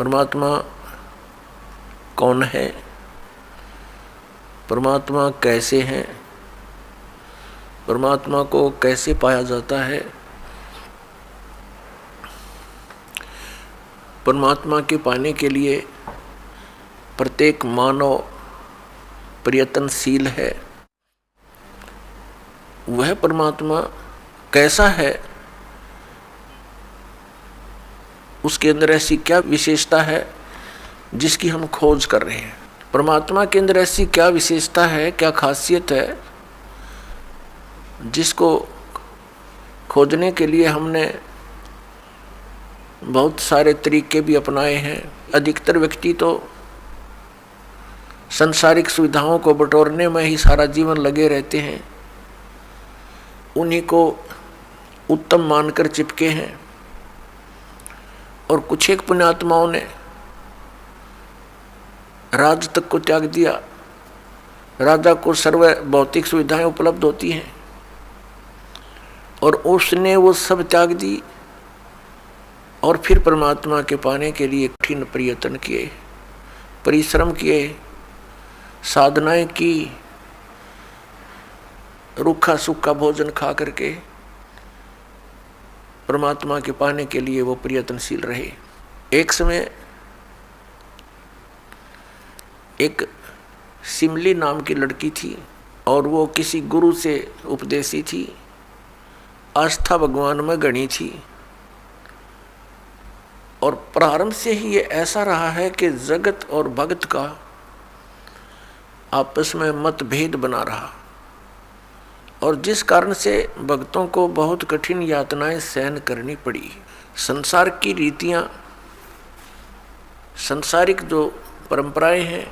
परमात्मा कौन है, परमात्मा कैसे हैं, परमात्मा को कैसे पाया जाता है, परमात्मा के पाने के लिए प्रत्येक मानव प्रयत्नशील है। वह परमात्मा कैसा है, उसके अंदर ऐसी क्या विशेषता है जिसकी हम खोज कर रहे हैं। परमात्मा के अंदर ऐसी क्या विशेषता है, क्या खासियत है जिसको खोजने के लिए हमने बहुत सारे तरीके भी अपनाए हैं। अधिकतर व्यक्ति तो सांसारिक सुविधाओं को बटोरने में ही सारा जीवन लगे रहते हैं, उन्हीं को उत्तम मानकर चिपके हैं। और कुछ एक पुण्यात्माओं ने राज तक को त्याग दिया। राजा को सर्व भौतिक सुविधाएं उपलब्ध होती हैं और उसने वो सब त्याग दी और फिर परमात्मा के पाने के लिए कठिन प्रयत्न किए, परिश्रम किए, साधनाएं की, रूखा सूखा भोजन खा करके परमात्मा के पाने के लिए वो प्रयत्नशील रहे। एक समय एक सिमली नाम की लड़की थी और वो किसी गुरु से उपदेशी थी, आस्था भगवान में गणी थी। और प्रारंभ से ही ये ऐसा रहा है कि जगत और भगत का आपस में मतभेद बना रहा और जिस कारण से भक्तों को बहुत कठिन यातनाएं सहन करनी पड़ी। संसार की रीतियां, सांसारिक जो परंपराएं हैं,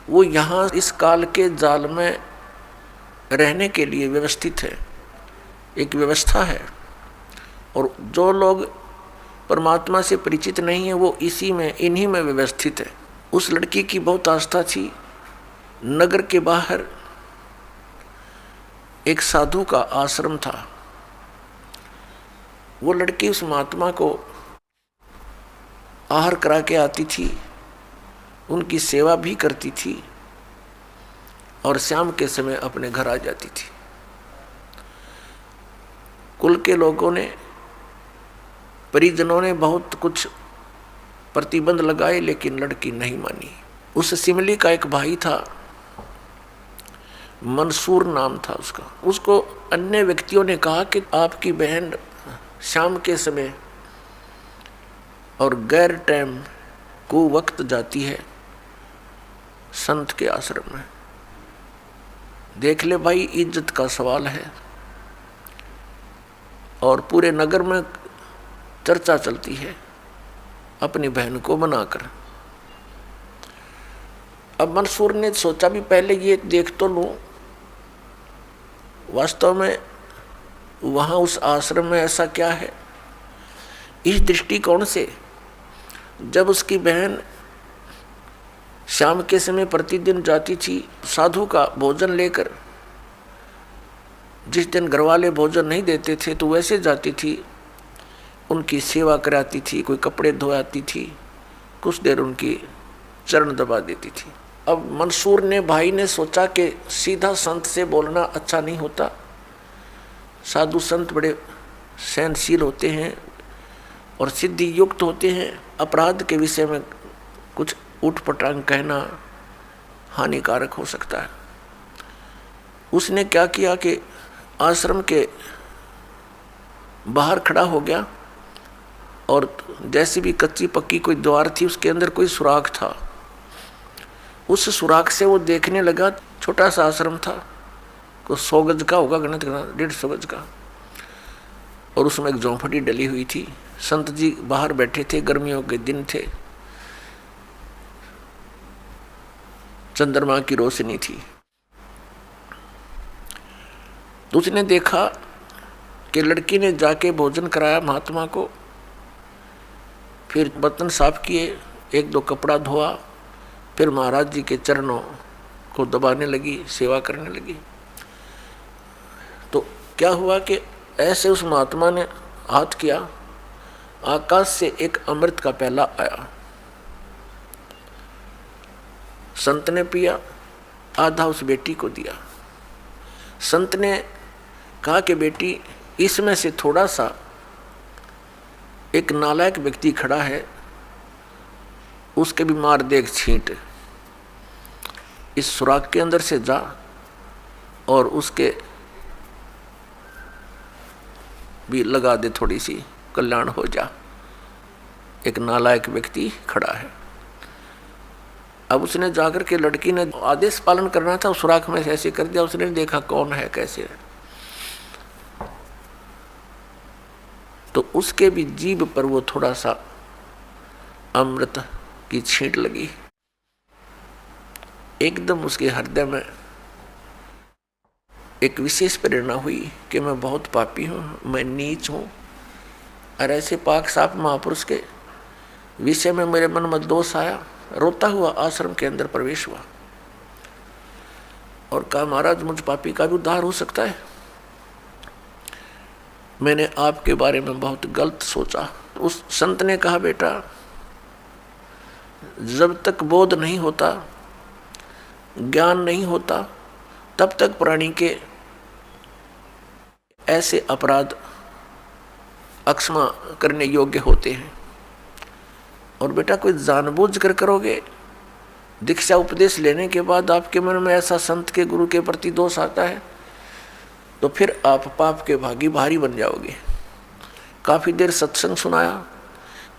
वो यहाँ इस काल के जाल में रहने के लिए व्यवस्थित है, एक व्यवस्था है। और जो लोग परमात्मा से परिचित नहीं है वो इन्हीं में व्यवस्थित है। उस लड़की की बहुत आस्था थी। नगर के बाहर एक साधु का आश्रम था। वो लड़की उस महात्मा को आहार करा के आती थी, उनकी सेवा भी करती थी और शाम के समय अपने घर आ जाती थी। कुल के लोगों ने, परिजनों ने बहुत कुछ प्रतिबंध लगाए लेकिन लड़की नहीं मानी। उस सिमली का एक भाई था, मंसूर नाम था उसका। उसको अन्य व्यक्तियों ने कहा कि आपकी बहन शाम के समय और गैर टाइम को वक्त जाती है संत के आश्रम में। देख ले भाई, इज्जत का सवाल है और पूरे नगर में चर्चा चलती है अपनी बहन को बनाकर। अब मंसूर ने सोचा भी पहले ये देख तो लूं, वास्तव में वहाँ उस आश्रम में ऐसा क्या है। इस दृष्टिकोण से जब उसकी बहन शाम के समय प्रतिदिन जाती थी साधु का भोजन लेकर, जिस दिन घरवाले भोजन नहीं देते थे तो वैसे जाती थी, उनकी सेवा कराती थी, कोई कपड़े धोआती थी, कुछ देर उनकी चरण दबा देती थी। अब मंसूर ने, भाई ने सोचा कि सीधा संत से बोलना अच्छा नहीं होता। साधु संत बड़े सहनशील होते हैं और सिद्धि युक्त होते हैं। अपराध के विषय में कुछ उठपटांग कहना हानिकारक हो सकता है। उसने क्या किया कि आश्रम के बाहर खड़ा हो गया और जैसी भी कच्ची पक्की कोई द्वार थी उसके अंदर कोई सुराख था। उस सुराख से वो देखने लगा। छोटा सा आश्रम था, को 100 गज का होगा, गणित करना 150 गज का, और उसमें एक झोंपड़ी डली हुई थी। संत जी बाहर बैठे थे, गर्मियों के दिन थे, चंद्रमा की रोशनी थी। तो उसने देखा कि लड़की ने जाके भोजन कराया महात्मा को, फिर बर्तन साफ किए, एक दो कपड़ा धोआ, फिर महाराज जी के चरणों को दबाने लगी, सेवा करने लगी। तो क्या हुआ कि ऐसे उस महात्मा ने हाथ किया, आकाश से एक अमृत का प्याला आया संत ने पिया, आधा उस बेटी को दिया। संत ने कहा कि बेटी, इसमें से थोड़ा सा एक नालायक व्यक्ति खड़ा है, उसके भी मार दे एक छींट, इस सुराख के अंदर से जा और उसके भी लगा दे, थोड़ी सी कल्याण हो जा। एक नालायक व्यक्ति खड़ा है। अब उसने जाकर के, लड़की ने आदेश पालन करना था, उस सुराख में से ऐसे कर दिया। उसने देखा कौन है कैसे है, तो उसके भी जीभ पर वो थोड़ा सा अमृत की छींट लगी। एकदम उसके हृदय में एक विशेष प्रेरणा हुई कि मैं बहुत पापी हूँ, मैं नीच हूँ, और ऐसे पाक साफ महापुरुष के विषय में मेरे मन में दोष आया। रोता हुआ आश्रम के अंदर प्रवेश हुआ और कहा, महाराज मुझ पापी का भी उद्धार हो सकता है। मैंने आपके बारे में बहुत गलत सोचा। उस संत ने कहा, बेटा, जब तक बोध नहीं होता, ज्ञान नहीं होता, तब तक प्राणी के ऐसे अपराध अक्षमा करने योग्य होते हैं। और बेटा, कोई जानबूझ कर करोगे, दीक्षा उपदेश लेने के बाद आपके मन में ऐसा संत के गुरु के प्रति दोष आता है, तो फिर आप पाप के भारी बन जाओगे। काफ़ी देर सत्संग सुनाया।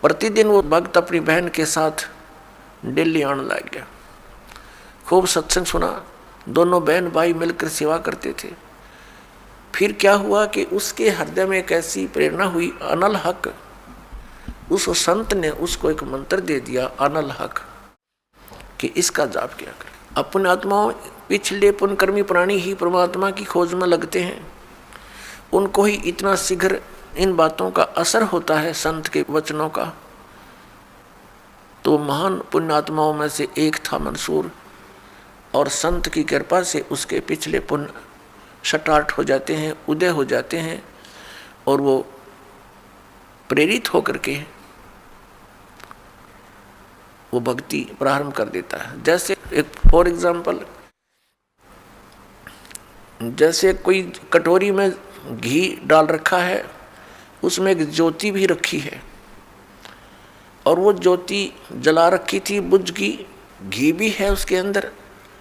प्रतिदिन वो भक्त अपनी बहन के साथ दिल्ली आने लग गया। खूब सत्संग सुना, दोनों बहन भाई मिलकर सेवा करते थे। फिर क्या हुआ कि उसके हृदय में एक ऐसी प्रेरणा हुई, अनल हक। उस संत ने उसको एक मंत्र दे दिया, अनल हक, कि इसका जाप किया कर। अपने आत्माओं, पिछले पुण्यकर्मी प्राणी ही परमात्मा की खोज में लगते हैं, उनको ही इतना शीघ्र इन बातों का असर होता है, संत के वचनों का। तो महान पुण्यात्माओं में से एक था मंसूर, और संत की कृपा से उसके पिछले पुण्य स्टार्ट हो जाते हैं, उदय हो जाते हैं, और वो प्रेरित होकर के वो भक्ति प्रारंभ कर देता है। जैसे एक फॉर एग्जाम्पल, जैसे कोई कटोरी में घी डाल रखा है, उसमें एक ज्योति भी रखी है, और वो ज्योति जला रखी थी, बुझ की, घी भी है उसके अंदर,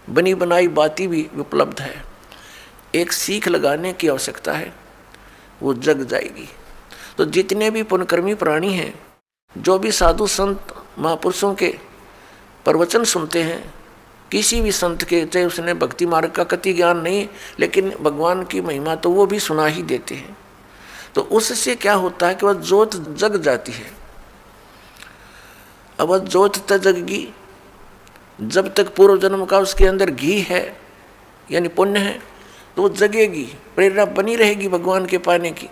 बनी बनाई बाती भी उपलब्ध है। एक सीख लगाने की आवश्यकता है, वो जग जाएगी। तो जितने भी पुण्यकर्मी प्राणी हैं, जो भी साधु संत महापुरुषों के प्रवचन सुनते हैं, किसी भी संत के, चाहे उसने भक्ति मार्ग का कति ज्ञान नहीं, लेकिन भगवान की महिमा तो वो भी सुना ही देते हैं। तो उससे क्या होता है कि वह ज्योत जग जाती है। अब वह ज्योत तक जगेगी जब तक पूर्व जन्म का उसके अंदर घी है, यानी पुण्य है, तो वो जगेगी, प्रेरणा बनी रहेगी भगवान के पाने की।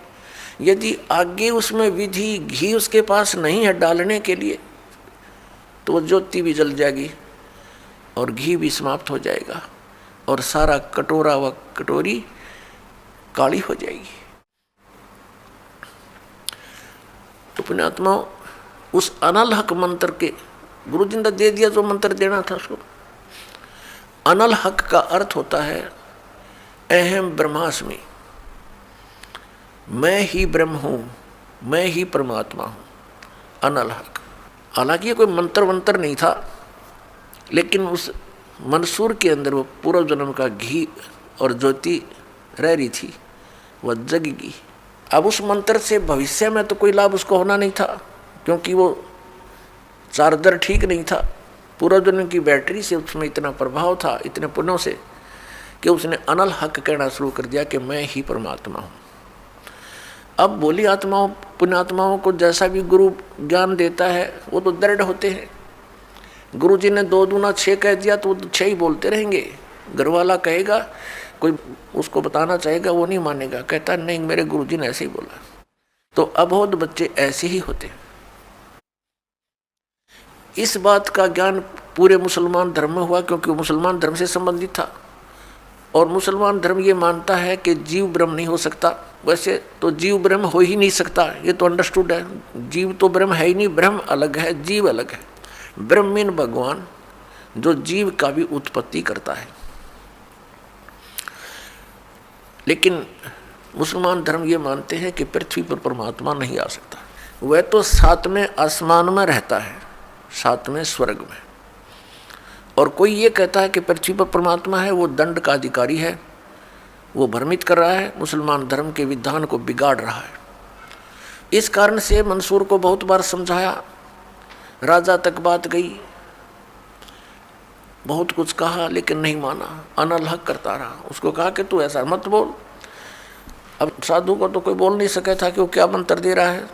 यदि आगे उसमें विधि घी उसके पास नहीं है डालने के लिए, तो वो ज्योति भी जल जाएगी और घी भी समाप्त हो जाएगा, और सारा कटोरा व कटोरी काली हो जाएगी। तो पुण्यात्मा, उस अनल हक मंत्र के गुरु जी ने दे दिया, जो मंत्र देना था उसको। अनल हक का अर्थ होता है अहम ब्रह्मास्मि, मैं ही ब्रह्म हूँ, मैं ही परमात्मा हूँ, अनल हक। हालांकि ये कोई मंत्र वंत्र नहीं था, लेकिन उस मंसूर के अंदर वो पूर्व जन्म का घी और ज्योति रह रही थी, वह जगेगी। अब उस मंत्र से भविष्य में तो कोई लाभ उसको होना नहीं था, क्योंकि वो चार्जर ठीक नहीं था। पूर्व जन्म की बैटरी से उसमें इतना प्रभाव था, इतने पुण्यों से, कि उसने अनल हक कहना शुरू कर दिया कि मैं ही परमात्मा हूँ। अब बोली आत्माओं, पुण्यात्माओं को जैसा भी गुरु ज्ञान देता है, वो तो दृढ़ होते हैं। गुरु जी ने 2 दूना 6 कह दिया तो वो 6 ही बोलते रहेंगे। घर वाला कहेगा, कोई उसको बताना चाहेगा, वो नहीं मानेगा, कहता नहीं मेरे गुरु जी ने ऐसे ही बोला। तो अबोध बच्चे ऐसे ही होते हैं। इस बात का ज्ञान पूरे मुसलमान धर्म में हुआ, क्योंकि वो मुसलमान धर्म से संबंधित था, और मुसलमान धर्म ये मानता है कि जीव ब्रह्म नहीं हो सकता। वैसे तो जीव ब्रह्म हो ही नहीं सकता, ये तो अंडरस्टूड है। जीव तो ब्रह्म है ही नहीं, ब्रह्म अलग है, जीव अलग है। ब्रह्म मीन भगवान, जो जीव का भी उत्पत्ति करता है। लेकिन मुसलमान धर्म ये मानते हैं कि पृथ्वी पर परमात्मा नहीं आ सकता। वह तो सातवें आसमान में रहता है, सातवें स्वर्ग में। और कोई ये कहता है कि पृथ्वी पर परमात्मा है, वो दंड का अधिकारी है, वो भ्रमित कर रहा है, मुसलमान धर्म के विधान को बिगाड़ रहा है। इस कारण से मंसूर को बहुत बार समझाया, राजा तक बात गई, बहुत कुछ कहा लेकिन नहीं माना, अनलहक करता रहा। उसको कहा कि तू ऐसा मत बोल। अब साधु को तो कोई बोल नहीं सका था कि वो क्या मंत्र दे रहा है,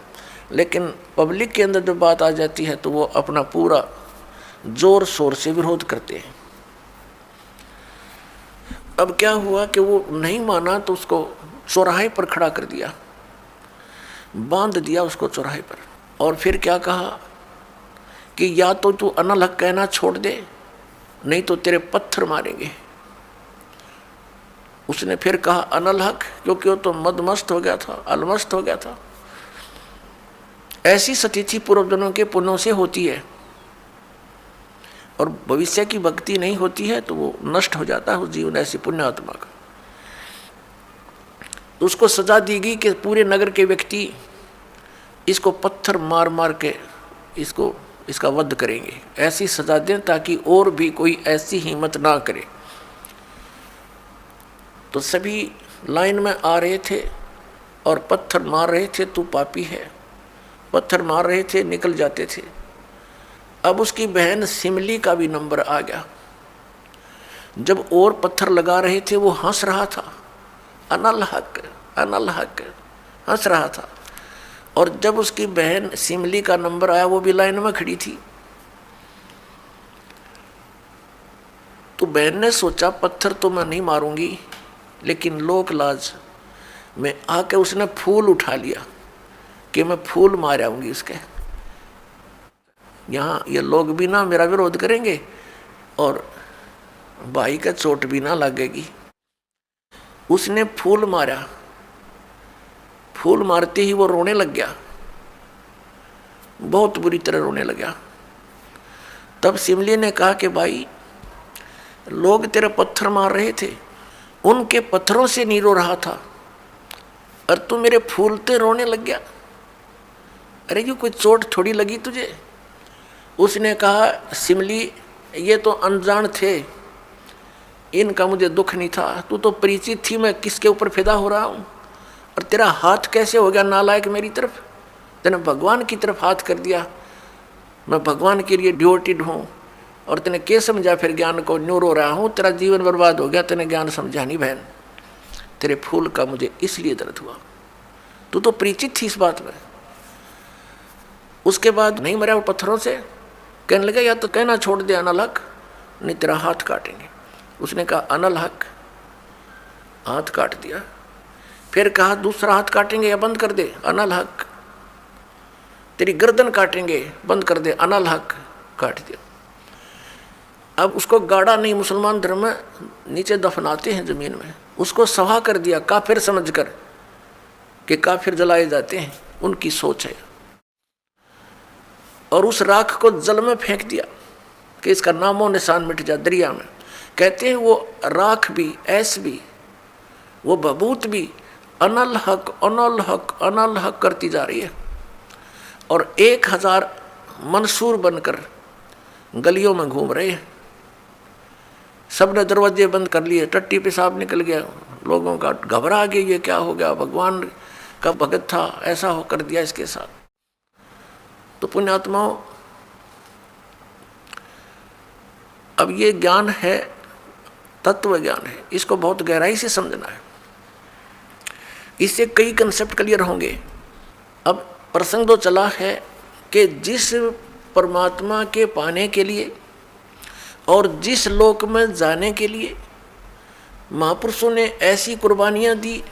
लेकिन पब्लिक के अंदर जब बात आ जाती है तो वो अपना पूरा जोर शोर से विरोध करते हैं। अब क्या हुआ कि वो नहीं माना तो उसको चौराहे पर खड़ा कर दिया, बांध दिया उसको चौराहे पर। और फिर क्या कहा कि या तो तू अनलहक कहना छोड़ दे, नहीं तो तेरे पत्थर मारेंगे। उसने फिर कहा अनलहक, क्योंकि वो तो मदमस्त हो गया था, अलमस्त हो गया था। ऐसी स्थिति पूर्वजनों के पुण्यों से होती है, और भविष्य की भक्ति नहीं होती है तो वो नष्ट हो जाता है उस जीवन ऐसी पुण्यात्मा का। तो उसको सजा दी गई कि पूरे नगर के व्यक्ति इसको पत्थर मार मार के इसका वध करेंगे। ऐसी सजा दें ताकि और भी कोई ऐसी हिम्मत ना करे। तो सभी लाइन में आ रहे थे और पत्थर मार रहे थे, तू पापी है, पत्थर मार रहे थे, निकल जाते थे। अब उसकी बहन सिमली का भी नंबर आ गया। जब और पत्थर लगा रहे थे वो हंस रहा था, अनलहक अनलहक हंस रहा था। और जब उसकी बहन सिमली का नंबर आया, वो भी लाइन में खड़ी थी। तो बहन ने सोचा पत्थर तो मैं नहीं मारूंगी, लेकिन लोक लाज में आके उसने फूल उठा लिया कि मैं फूल मार आऊंगी उसके। यहाँ ये लोग भी ना मेरा विरोध करेंगे और भाई का चोट भी ना लगेगी। उसने फूल मारा, फूल मारते ही वो रोने लग गया, बहुत बुरी तरह रोने लगा। तब सिमली ने कहा कि भाई लोग तेरे पत्थर मार रहे थे, उनके पत्थरों से नहीं रो रहा था और तू मेरे फूलते रोने लग गया। अरे ये कोई चोट थोड़ी लगी तुझे। उसने कहा सिमली ये तो अनजान थे, इनका मुझे दुख नहीं था, तू तो परिचित थी मैं किसके ऊपर फिदा हो रहा हूँ। और तेरा हाथ कैसे हो गया नालायक मेरी तरफ, तेने भगवान की तरफ हाथ कर दिया। मैं भगवान के लिए डिवोटेड हूँ और तेने क्या समझा फिर ज्ञान को, न्यू रो रहा हूँ, तेरा जीवन बर्बाद हो गया, तेने ज्ञान समझा नहीं बहन। तेरे फूल का मुझे इसलिए दर्द हुआ, तू तो परिचित थी इस बात में। उसके बाद नहीं मरा वो पत्थरों से, कहने लगा या तो कहना छोड़ दे अनलहक, नहीं तेरा हाथ काटेंगे। उसने कहा अनलहक, हाथ काट दिया। फिर कहा दूसरा हाथ काटेंगे या बंद कर दे, अनलहक। तेरी गर्दन काटेंगे, बंद कर दे, अनलहक, काट दिया। अब उसको गाड़ा नहीं, मुसलमान धर्म में नीचे दफनाते हैं जमीन में, उसको सवा कर दिया काफिर समझकर कि काफिर जलाए जाते हैं, उनकी सोच है। और उस राख को जल में फेंक दिया कि इसका नामो निशान मिट जा, दरिया में। कहते हैं वो राख भी, ऐस भी, वो बबूत भी अनलहक अनलहक अनलहक करती जा रही है। और 1000 मंसूर बनकर गलियों में घूम रहे हैं। सबने दरवाजे बंद कर लिए, टट्टी पेशाब निकल गया, लोगों का घबरा गया, ये क्या हो गया, भगवान का भगत था, ऐसा हो कर दिया इसके साथ। तो पुण्यात्माओं, अब ये ज्ञान है, तत्व ज्ञान है, इसको बहुत गहराई से समझना है, इससे कई कंसेप्ट क्लियर होंगे। अब प्रसंग तो चला है कि जिस परमात्मा के पाने के लिए और जिस लोक में जाने के लिए महापुरुषों ने ऐसी कुर्बानियां दी,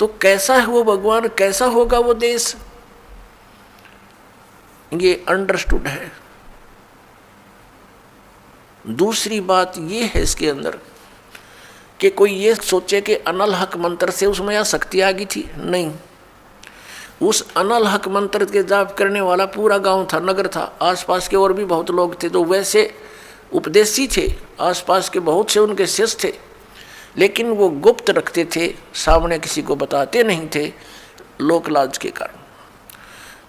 तो कैसा है वो भगवान, कैसा होगा वो देश, ये अंडरस्टूड है। दूसरी बात ये है इसके अंदर कि कोई ये सोचे कि अनलहक मंत्र से उसमें यह शक्ति आ गई थी, नहीं। उस अनलहक मंत्र के जाप करने वाला पूरा गांव था, नगर था, आसपास के और भी बहुत लोग थे, तो वैसे उपदेशी थे, आसपास के बहुत से उनके शिष्य थे, लेकिन वो गुप्त रखते थे, सामने किसी को बताते नहीं थे, लोकलाज के कारण।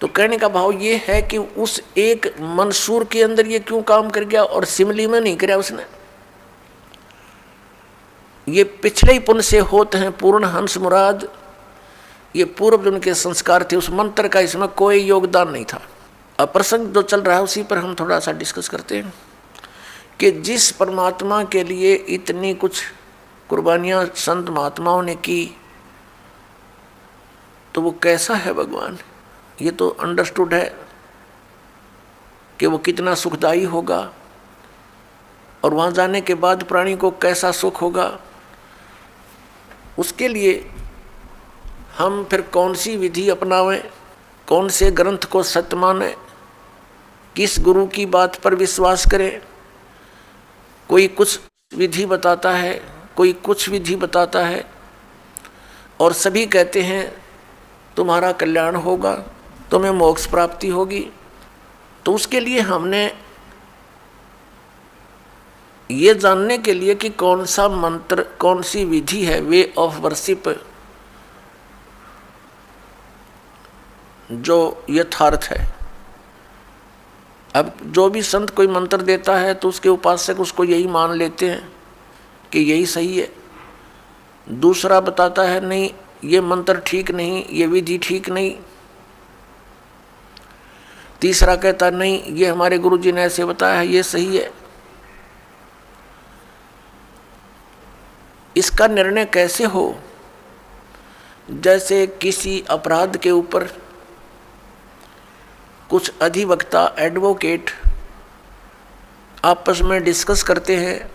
तो कहने का भाव ये है कि उस एक मंसूर के अंदर ये क्यों काम कर गया और सिमली में नहीं कराया उसने। ये पिछले ही पुण्य से होते हैं पूर्ण हंस मुराद, ये पूर्व जन्म के संस्कार थे, उस मंत्र का इसमें कोई योगदान नहीं था। अब प्रसंग जो चल रहा है उसी पर हम थोड़ा सा डिस्कस करते हैं कि जिस परमात्मा के लिए इतनी कुछ कुर्बानियां संत महात्माओं ने की, तो वो कैसा है भगवान, ये तो अंडरस्टूड है कि वो कितना सुखदायी होगा, और वहाँ जाने के बाद प्राणी को कैसा सुख होगा। उसके लिए हम फिर कौन सी विधि अपनावें, कौन से ग्रंथ को सत्य मानें, किस गुरु की बात पर विश्वास करें। कोई कुछ विधि बताता है, कोई कुछ विधि बताता है, और सभी कहते हैं तुम्हारा कल्याण होगा, तुम्हें मोक्ष प्राप्ति होगी। तो उसके लिए हमने ये जानने के लिए कि कौन सा मंत्र, कौन सी विधि है, वे ऑफ वर्शिप जो यथार्थ है। अब जो भी संत कोई मंत्र देता है तो उसके उपासक उसको यही मान लेते हैं कि यही सही है। दूसरा बताता है नहीं ये मंत्र ठीक नहीं, ये विधि ठीक नहीं। तीसरा कहता नहीं ये हमारे गुरु जी ने ऐसे बताया है, ये सही है। इसका निर्णय कैसे हो? जैसे किसी अपराध के ऊपर कुछ अधिवक्ता, एडवोकेट आपस में डिस्कस करते हैं।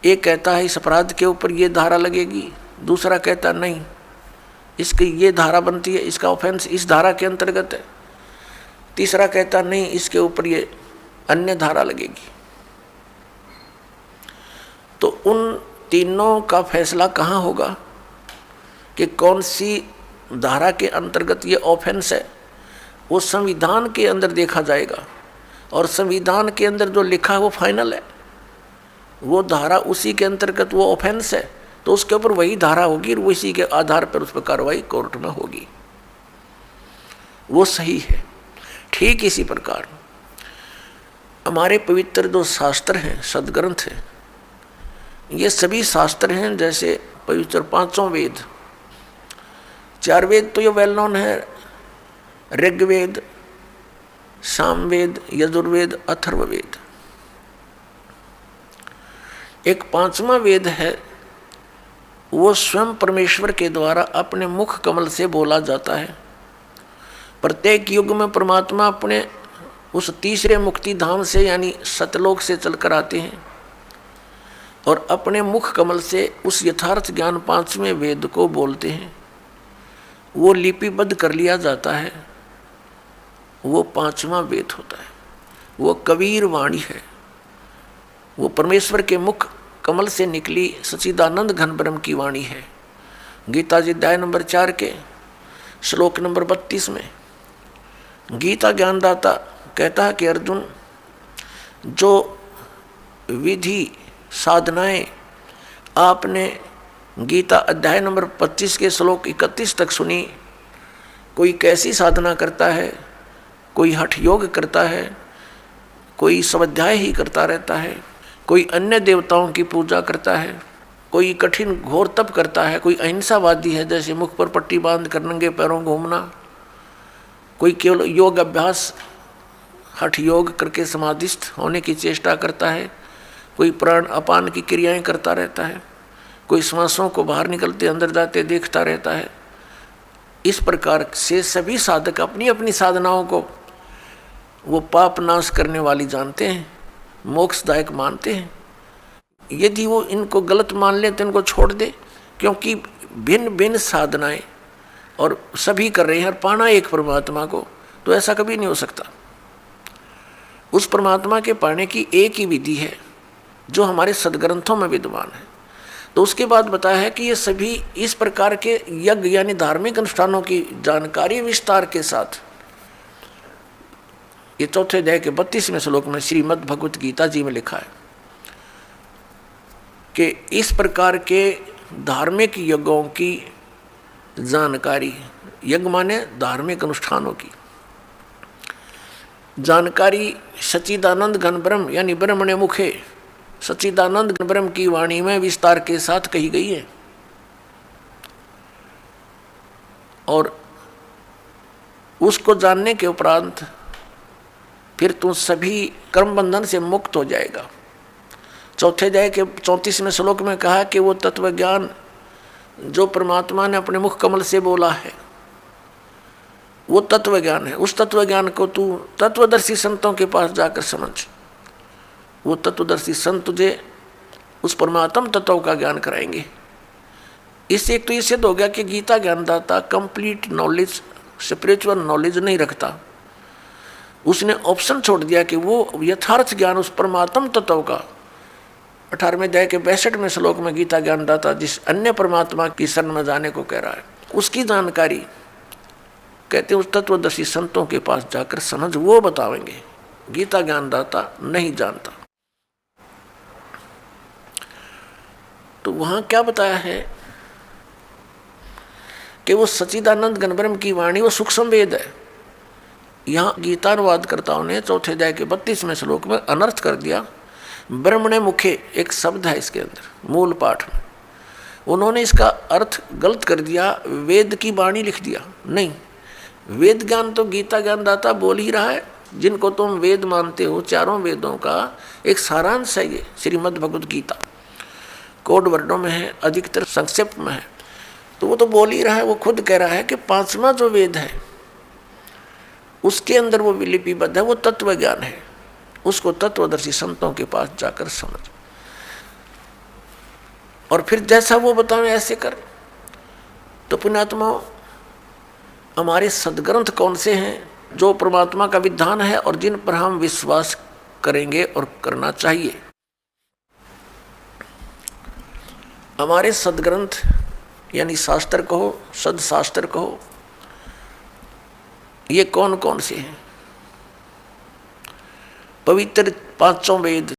एक कहता है इस अपराध के ऊपर ये धारा लगेगी, दूसरा कहता नहीं इसकी ये धारा बनती है, इसका ऑफेंस इस धारा के अंतर्गत है, तीसरा कहता नहीं इसके ऊपर ये अन्य धारा लगेगी। तो उन तीनों का फैसला कहाँ होगा कि कौन सी धारा के अंतर्गत ये ऑफेंस है? वो संविधान के अंदर देखा जाएगा, और संविधान के अंदर जो लिखा है वो फाइनल है। वो धारा उसी के अंतर्गत वो ऑफेंस है, तो उसके ऊपर वही धारा होगी और उसी के आधार पर उस पर कार्रवाई कोर्ट में होगी, वो सही है। ठीक इसी प्रकार हमारे पवित्र जो शास्त्र हैं, सदग्रंथ हैं, ये सभी शास्त्र हैं जैसे पवित्र पांचों वेद। चार वेद तो ये वेल नोन है, ऋग्वेद, सामवेद, यजुर्वेद, अथर्ववेद। एक पांचवा वेद है, वो स्वयं परमेश्वर के द्वारा अपने मुख कमल से बोला जाता है। प्रत्येक युग में परमात्मा अपने उस तीसरे मुक्ति धाम से यानी सतलोक से चलकर आते हैं और अपने मुख कमल से उस यथार्थ ज्ञान पांचवें वेद को बोलते हैं। वो लिपिबद्ध कर लिया जाता है, वो पांचवा वेद होता है, वो कबीर वाणी है। वो परमेश्वर के मुख कमल से निकली सच्चिदानंद घन ब्रह्म की वाणी है। गीता जी अध्याय नंबर 4 के श्लोक नंबर 32 में गीता ज्ञानदाता कहता है कि अर्जुन, जो विधि साधनाएं आपने गीता अध्याय नंबर 25 के श्लोक 31 तक सुनी, कोई कैसी साधना करता है, कोई हठ योग करता है, कोई स्वाध्याय ही करता रहता है, कोई अन्य देवताओं की पूजा करता है, कोई कठिन घोर तप करता है, कोई अहिंसावादी है जैसे मुख पर पट्टी बांध कर नंगे पैरों घूमना, कोई केवल योग अभ्यास हठ योग करके समाधिस्थ होने की चेष्टा करता है, कोई प्राण अपान की क्रियाएं करता रहता है, कोई श्वासों को बाहर निकलते अंदर जाते देखता रहता है। इस प्रकार से सभी साधक अपनी अपनी साधनाओं को वो पाप नाश करने वाली जानते हैं, मोक्षदायक मानते हैं। यदि वो इनको गलत मान ले तो इनको छोड़ दे, क्योंकि भिन्न भिन्न साधनाएं और सभी कर रहे हैं और पाना एक परमात्मा को, तो ऐसा कभी नहीं हो सकता। उस परमात्मा के पाने की एक ही विधि है जो हमारे सदग्रंथों में विद्यमान है। तो उसके बाद बताया है कि ये सभी इस प्रकार के यज्ञ यानी धार्मिक अनुष्ठानों की जानकारी विस्तार के साथ ये चौथे अध्याय के 32वें श्लोक में श्रीमद् भगवत गीता जी में लिखा है कि इस प्रकार के धार्मिक यज्ञों की जानकारी, यज्ञ माने धार्मिक अनुष्ठानों की जानकारी सच्चिदानंद घन ब्रह्म यानी ब्रह्मणे मुखे सच्चिदानंद घन ब्रह्म की वाणी में विस्तार के साथ कही गई है। और उसको जानने के उपरांत फिर तू सभी कर्म बंधन से मुक्त हो जाएगा। चौथे अध्याय के 34वें श्लोक में कहा कि वो तत्व ज्ञान जो परमात्मा ने अपने मुख कमल से बोला है वो तत्व ज्ञान है। उस तत्व ज्ञान को तू तत्वदर्शी संतों के पास जाकर समझ। वो तत्वदर्शी संत तुझे उस परमात्म तत्व का ज्ञान कराएंगे। इससे एक तो ये सिद्ध हो गया कि गीता ज्ञानदाता कंप्लीट नॉलेज, स्पिरिचुअल नॉलेज नहीं रखता। उसने ऑप्शन छोड़ दिया कि वो यथार्थ ज्ञान उस परमात्म तत्व का 18वें अध्याय के 62वें श्लोक में गीता ज्ञानदाता जिस अन्य परमात्मा की शरण में जाने को कह रहा है उसकी जानकारी कहते हैं उस तत्वदर्शी संतों के पास जाकर समझ, वो बतावेंगे। गीता ज्ञानदाता नहीं जानता। तो वहां क्या बताया है कि वो सच्चिदानंद घन ब्रह्म की वाणी वो सूक्ष्म वेद है। यहाँ गीतानुवादकर्ताओं ने चौथे अध्याय के 32वें श्लोक में अनर्थ कर दिया। ब्रह्मणे मुखे एक शब्द है इसके अंदर मूल पाठ में, उन्होंने इसका अर्थ गलत कर दिया, वेद की वाणी लिख दिया। नहीं, वेद ज्ञान तो गीता ज्ञानदाता बोल ही रहा है। जिनको तुम वेद मानते हो, चारों वेदों का एक सारांश है ये श्रीमद् भगवत गीता। कोड वर्णों में है, अधिकतर संक्षिप्त में है। तो वो तो बोल ही रहा है, वो खुद कह रहा है कि 5वां जो वेद है उसके अंदर वो लिपिबद्ध है, वो तत्व ज्ञान है। उसको तत्वदर्शी संतों के पास जाकर समझ और फिर जैसा वो बतावे ऐसे कर। तो पुण्यात्मा, हमारे सदग्रंथ कौन से हैं जो परमात्मा का विधान है और जिन पर हम विश्वास करेंगे और करना चाहिए। हमारे सदग्रंथ यानी शास्त्र कहो, सदशास्त्र कहो, ये कौन कौन से हैं? पवित्र 5 वेद